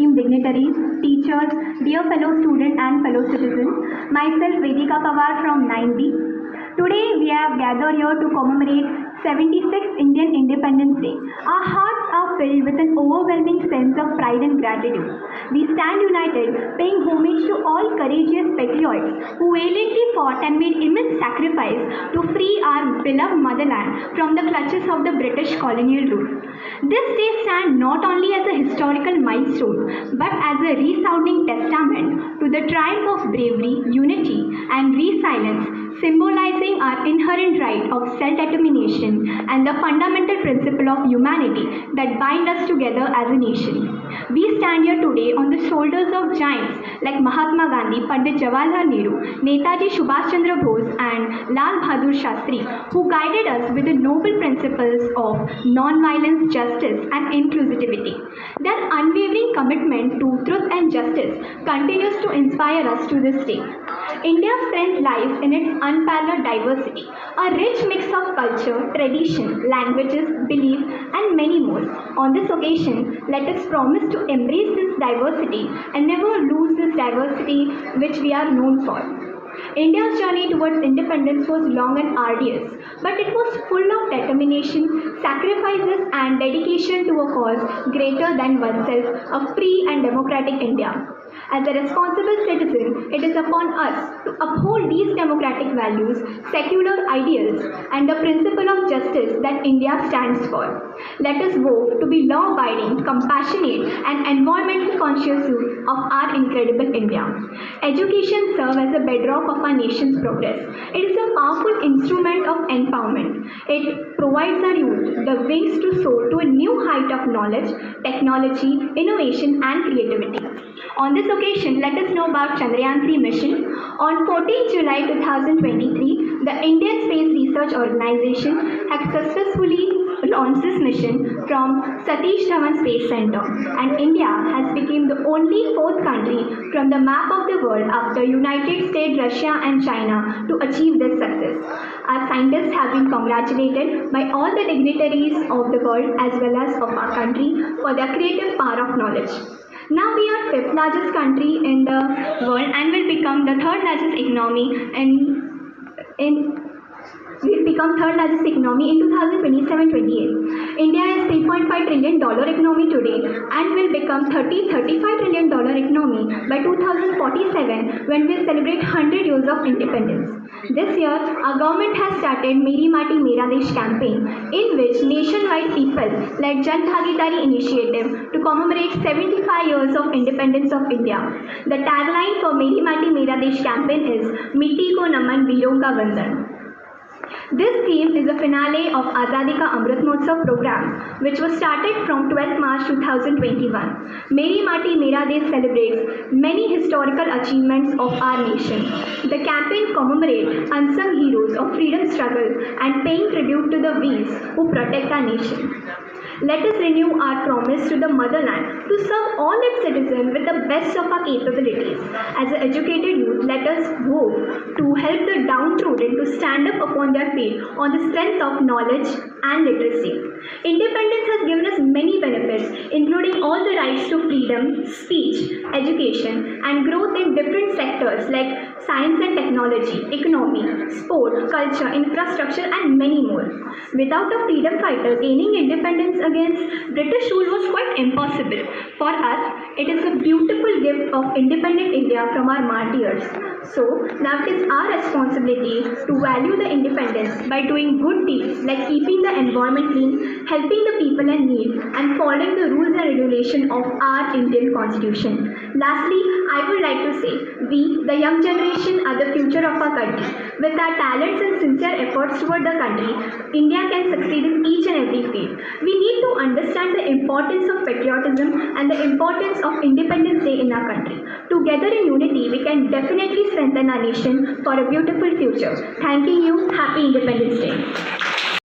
esteemed dignitaries, teachers, dear fellow students and fellow citizens, myself Vedika Pawar from 9B. Today we have gathered here to commemorate 76th Indian Independence Day. Our hearts are filled with an overwhelming sense of pride and gratitude. We stand united, paying homage to all courageous patriots who valiantly fought and made immense sacrifice to free our beloved motherland from the clutches of the British colonial rule. This day stands not only as a historical milestone, but as a resounding testament to the triumph of bravery, unity, and resilience, symbolizing our inherent right of self-determination and the fundamental principle of humanity that bind us together as a nation. We stand here today on the shoulders of giants like Mahatma Gandhi, Pandit Jawaharlal Nehru, Netaji Subhash Chandra Bose, and Lal Bahadur Shastri, who guided us with the noble principles of non-violence, justice, and inclusivity. Their unwavering commitment to truth and justice continues to inspire us to this day. India's strength lies in its unparalleled diversity, a rich mix of culture, tradition, languages, beliefs, and many more. On this occasion, let us promise to embrace this diversity and never lose this diversity which we are known for. India's journey towards independence was long and arduous, but it was full of determination, sacrifices, and dedication to a cause greater than oneself, a free and democratic India. As a responsible citizen, it is upon us to uphold these democratic values, secular ideals, and the principle of justice that India stands for. Let us vote to be law-abiding, compassionate, and environmentally conscious youth of our incredible India. Education serves as a bedrock of our nation's progress. It is a powerful instrument of empowerment. It provides our youth the wings to soar to a new height of knowledge, technology, innovation, and creativity. On this occasion, let us know about Chandrayaan-3 mission. On 14 July 2023, the Indian Space Research Organization has successfully launched this mission from Satish Dhawan Space Center, and India has become the only fourth country from the map of the world after United States, Russia, and China to achieve this success. Our scientists have been congratulated by all the dignitaries of the world as well as of our country for their creative power of knowledge. Now we are fifth largest country in the world and will become the third largest economy will become third largest economy in 2027-28. India is $3.5 trillion economy today and will become $35 trillion economy by 2047 when we celebrate 100 years of independence. This year, our government has started Meri Mati Mera Desh campaign, in which nationwide people led Jan Bhagidari initiative to commemorate 75 years of independence of India. The tagline for Meri Mati Mera Desh campaign is Miti Ko Naman Veeron Ka Vandan. This theme is the finale of Azadi Ka Amrit Mahotsav program, which was started from 12th March 2021. Meri Mati Mera Desh celebrates many historical achievements of our nation. The campaign commemorates unsung heroes of freedom struggle and paying tribute to the Veers who protect our nation. Let us renew our promise to the motherland to serve all its citizens with the best of our capabilities. As an educated youth, let us vote to help the downtrodden to stand up upon their feet on the strength of knowledge and literacy. Independence has given us many benefits, including all the rights to freedom, speech, education, and growth in different sectors like science and technology, economy, sport, culture, infrastructure, and many more. Without a freedom fighter, gaining independence against British rule was quite impossible. For us, it is a beautiful gift of independent India from our martyrs. So, now it is our responsibility to value the independence by doing good deeds like keeping the environment clean, helping the people in need, and following the rules and regulations of our Indian Constitution. Lastly, I would like to say, we, the young generation, are the future of our country. With our talents and sincere efforts toward the country, India can succeed in each and every field. We need to understand the importance of patriotism and the importance of Independence Day in our country. Together in unity, we can definitely strengthen our nation for a beautiful future. Thanking you. Happy Independence Day.